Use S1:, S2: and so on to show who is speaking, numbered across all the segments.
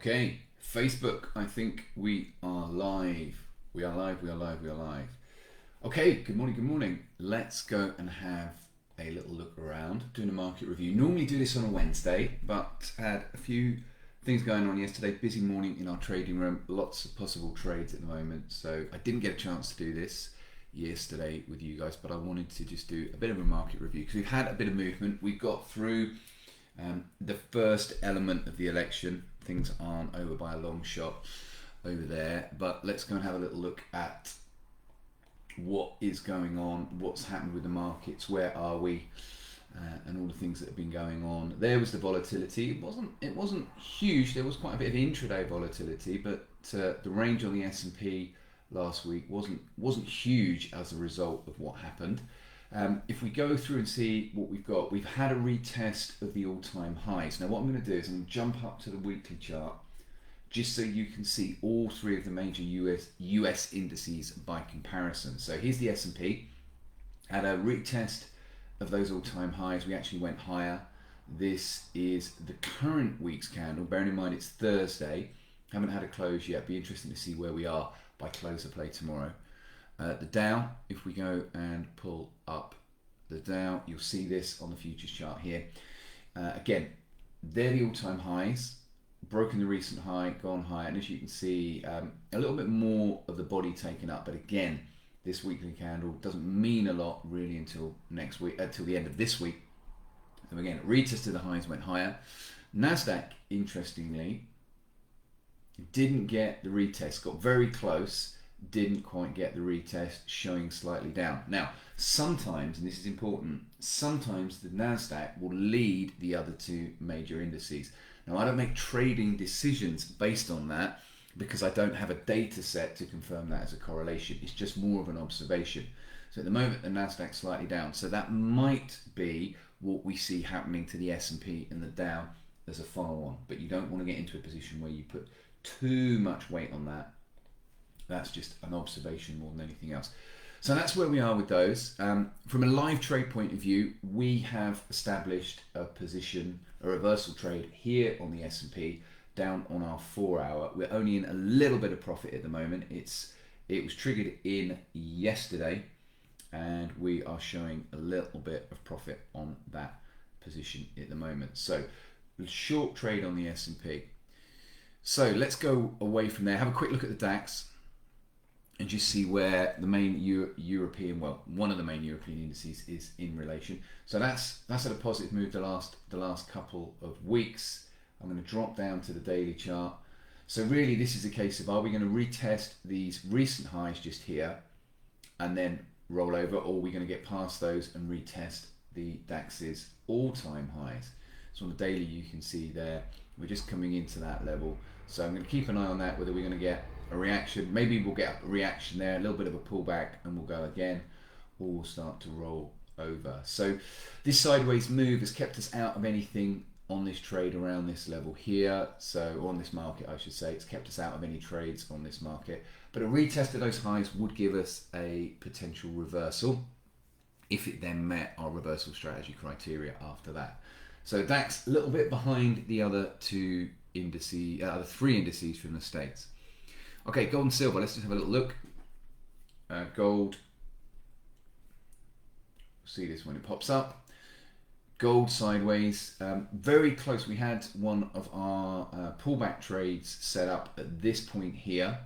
S1: Okay, Facebook, I think we are live. We are live, we are live, we are live. Okay, good morning, good morning. Let's go and have a little look around, doing a market review. Normally do this on a Wednesday, but had a few things going on yesterday. Busy morning in our trading room, lots of possible trades at the moment. So I didn't get a chance to do this yesterday with you guys, but I wanted to just do a bit of a market review because we've had a bit of movement. We've got through the first element of the election. Things aren't over by a long shot over there, but let's go and have a little look at what is going on, what's happened with the markets, where are we, and all the things that have been going on. There was the volatility. It wasn't huge. There was quite a bit of intraday volatility, but the range on the S&P last week wasn't huge as a result of what happened. If we go through and see what we've got, we've had a retest of the all-time highs. Now what I'm going to do is I'm going to jump up to the weekly chart just so you can see all three of the major US indices by comparison. So here's the S&P, had a retest of those all-time highs. We actually went higher. This is the current week's candle. Bearing in mind it's Thursday, haven't had a close yet. Be interesting to see where we are by close of play tomorrow. The Dow, if we go and pull up the Dow, you'll see this on the futures chart here. Again, they're the all-time highs, broken the recent high, gone higher, and as you can see, a little bit more of the body taken up. But again, this weekly candle doesn't mean a lot really until next week, until the end of this week. So again, it retested the highs, went higher. Nasdaq, interestingly, didn't get the retest, got very close. Didn't quite get the retest, showing slightly down. Now, sometimes, and this is important, sometimes the Nasdaq will lead the other two major indices. Now, I don't make trading decisions based on that because I don't have a data set to confirm that as a correlation. It's just more of an observation. So at the moment, the Nasdaq's slightly down. So that might be what we see happening to the S&P and the Dow as a follow-on. But you don't want to get into a position where you put too much weight on that. That's just an observation more than anything else. So that's where we are with those. From a live trade point of view, we have established a position, a reversal trade here on the S&P, down on our 4 hour. We're only in a little bit of profit at the moment. It was triggered in yesterday, and we are showing a little bit of profit on that position at the moment. So short trade on the S&P. So let's go away from there. Have a quick look at the DAX. And just see where the main European, well, one of the main European indices is in relation. So that's had a positive move the last couple of weeks. I'm going to drop down to the daily chart. So really, this is a case of, are we going to retest these recent highs just here and then roll over, or are we going to get past those and retest the DAX's all-time highs? So on the daily, you can see there, we're just coming into that level. So I'm going to keep an eye on that, whether we're going to get a reaction. Maybe we'll get a reaction there, a little bit of a pullback, and we'll go again, or we'll start to roll over. So this sideways move has kept us out of anything on this trade around this level here. So on this market, I should say, it's kept us out of any trades on this market. But a retest of those highs would give us a potential reversal if it then met our reversal strategy criteria after that. So DAX a little bit behind the other two indices, the three indices from the States. Okay, gold and silver, let's just have a little look. Gold, see this when it pops up. Gold sideways, very close. We had one of our pullback trades set up at this point here.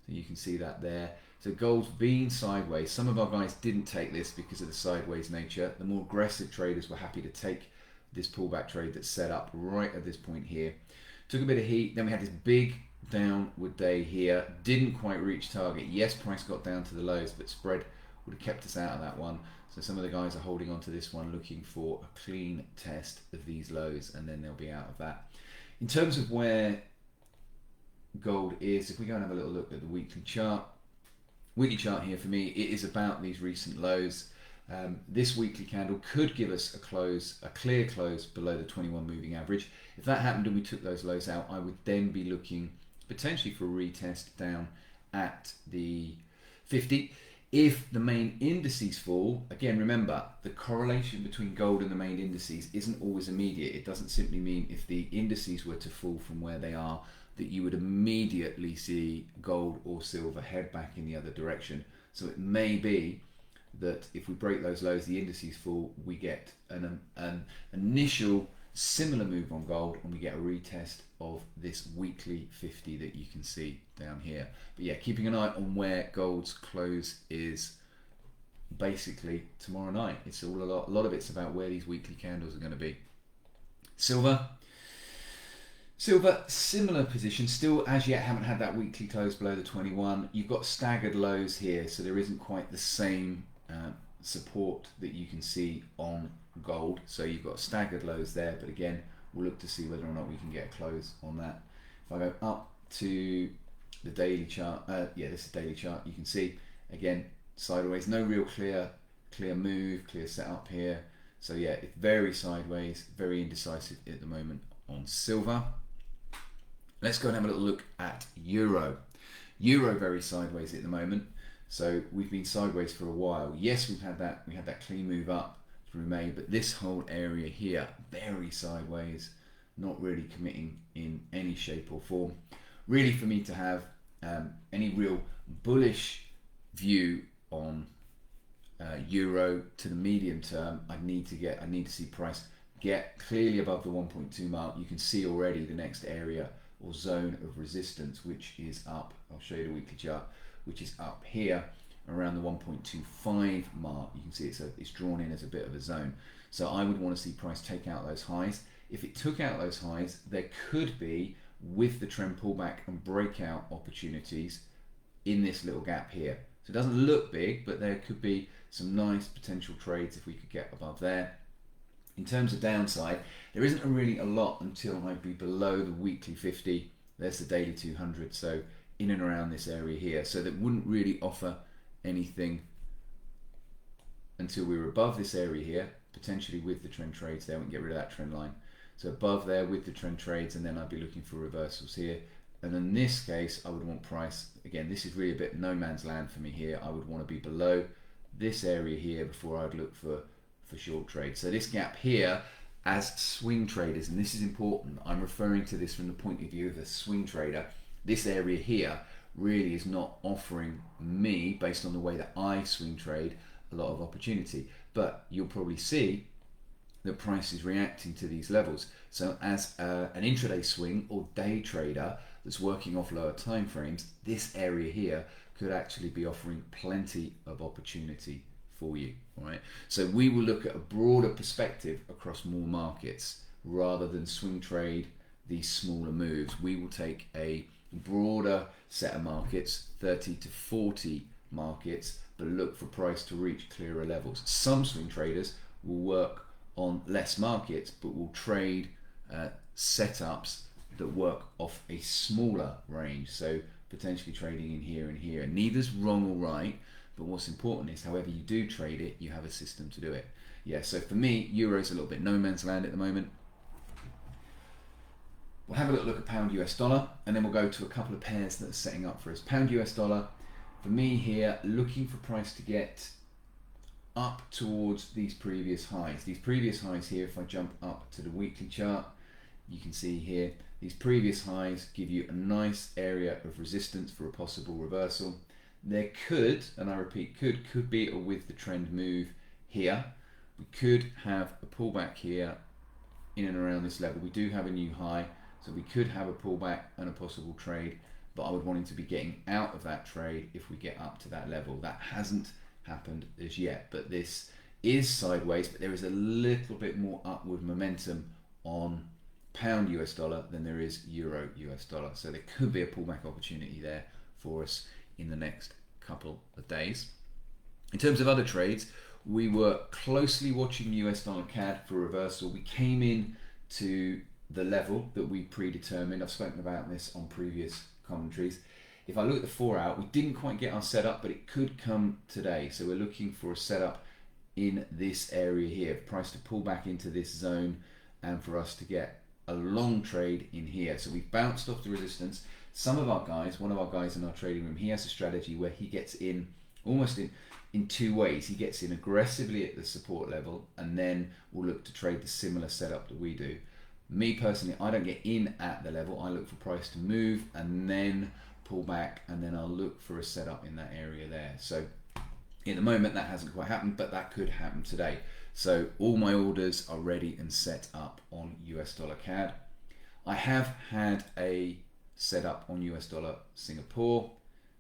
S1: So you can see that there. So gold's been sideways. Some of our guys didn't take this because of the sideways nature. The more aggressive traders were happy to take this pullback trade that's set up right at this point here. Took a bit of heat, then we had this big downward day here, didn't quite reach target. Yes, price got down to the lows, but spread would have kept us out of that one. So some of the guys are holding on to this one, looking for a clean test of these lows, and then they'll be out of that. In terms of where gold is, if we go and have a little look at the weekly chart here for me, it is about these recent lows. This weekly candle could give us a clear close below the 21 moving average. If that happened and we took those lows out, I would then be looking potentially for a retest down at the 50. If the main indices fall, again, remember, the correlation between gold and the main indices isn't always immediate. It doesn't simply mean if the indices were to fall from where they are, that you would immediately see gold or silver head back in the other direction. So it may be that if we break those lows, the indices fall, we get an initial similar move on gold, and we get a retest of this weekly 50 that you can see down here. But yeah, keeping an eye on where gold's close is basically tomorrow night. It's all a lot of it's about where these weekly candles are going to be. Silver, similar position, still as yet haven't had that weekly close below the 21. You've got staggered lows here, so there isn't quite the same support that you can see on gold. So you've got staggered lows there, but again, we'll look to see whether or not we can get a close on that. If I go up to the daily chart, yeah, this is daily chart, you can see, again, sideways, no real clear move, clear setup here. So yeah, it's very sideways, very indecisive at the moment on silver. Let's go and have a little look at euro. Euro very sideways at the moment. So we've been sideways for a while. Yes, we had that clean move up through May, but this whole area here, very sideways, not really committing in any shape or form. Really, for me to have any real bullish view on euro to the medium term, I need to see price get clearly above the 1.2 mark. You can see already the next area or zone of resistance, which is up. I'll show you the weekly chart, which is up here around the 1.25 mark. You can see it's drawn in as a bit of a zone. So I would want to see price take out those highs. If it took out those highs, there could be, with the trend pullback and breakout opportunities in this little gap here. So it doesn't look big, but there could be some nice potential trades if we could get above there. In terms of downside, there isn't really a lot until I'd be below the weekly 50. There's the daily 200, so in and around this area here. So that wouldn't really offer anything until we were above this area here, potentially with the trend trades there. We can get rid of that trend line. So above there with the trend trades, and then I'd be looking for reversals here. And in this case, I would want price, again, this is really a bit no man's land for me here. I would want to be below this area here before I'd look for short trades. So this gap here, as swing traders, and this is important, I'm referring to this from the point of view of a swing trader, this area here really is not offering me, based on the way that I swing trade, a lot of opportunity. But you'll probably see the price is reacting to these levels. So as an intraday swing or day trader that's working off lower time frames, this area here could actually be offering plenty of opportunity for you. All right, so we will look at a broader perspective across more markets rather than swing trade these smaller moves. We will take a broader set of markets, 30 to 40 markets, but look for price to reach clearer levels. Some swing traders will work on less markets, but will trade setups that work off a smaller range, so potentially trading in here and here. And neither's wrong or right, but what's important is however you do trade it, you have a system to do it. Yeah, so for me, Euro's a little bit no man's land at the moment. We'll have a little look at pound US dollar, and then we'll go to a couple of pairs that are setting up for us. Pound US dollar, for me here, looking for price to get up towards these previous highs. These previous highs here, if I jump up to the weekly chart, you can see here, these previous highs give you a nice area of resistance for a possible reversal. There could, and I repeat, could be a with the trend move here. We could have a pullback here in and around this level. We do have a new high, so we could have a pullback and a possible trade, but I would want him to be getting out of that trade if we get up to that level. That hasn't happened as yet, but this is sideways, but there is a little bit more upward momentum on pound US dollar than there is euro US dollar. So there could be a pullback opportunity there for us in the next couple of days. In terms of other trades, we were closely watching US dollar CAD for reversal. We came in to the level that we predetermined. I've spoken about this on previous commentaries. If I look at the 4 hour, we didn't quite get our setup, but it could come today. So we're looking for a setup in this area here, price to pull back into this zone and for us to get a long trade in here. So we've bounced off the resistance. Some of our guys, one of our guys in our trading room, he has a strategy where he gets in almost in two ways. He gets in aggressively at the support level, and then we'll look to trade the similar setup that we do. Me personally, I don't get in at the level. I look for price to move and then pull back, and then I'll look for a setup in that area there. So at the moment that hasn't quite happened, but that could happen today. So all my orders are ready and set up on US dollar CAD. I have had a setup on US dollar Singapore.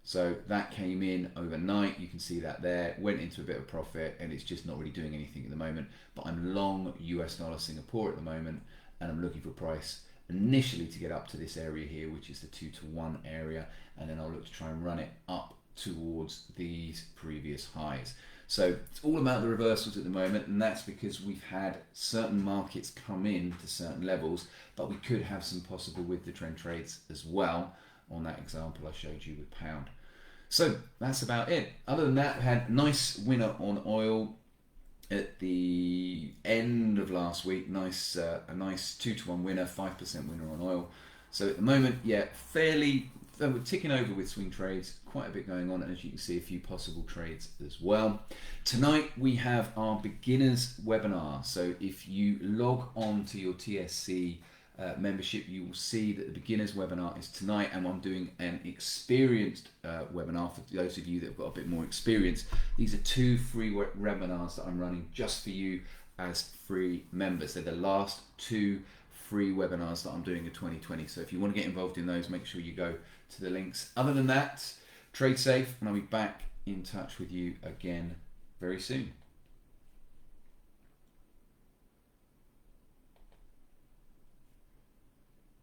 S1: So that came in overnight. You can see that there, went into a bit of profit, and it's just not really doing anything at the moment. But I'm long US dollar Singapore at the moment, and I'm looking for price initially to get up to this area here, which is the 2-to-1 area, and then I'll look to try and run it up towards these previous highs. So it's all about the reversals at the moment, and that's because we've had certain markets come in to certain levels, but we could have some possible with the trend trades as well on that example I showed you with pound. So that's about it. Other than that, we had a nice winner on oil at the end of last week. A nice 2-to-1 winner, 5% winner on oil. So at the moment, yeah, we're ticking over with swing trades, quite a bit going on, and as you can see, a few possible trades as well. Tonight we have our beginners webinar. So if you log on to your TSC membership, you will see that the beginners webinar is tonight, and I'm doing an experienced webinar for those of you that have got a bit more experience. These are 2 free webinars that I'm running just for you as free members. They're the last 2 free webinars that I'm doing in 2020. So if you want to get involved in those, make sure you go to the links. Other than that, trade safe, and I'll be back in touch with you again very soon.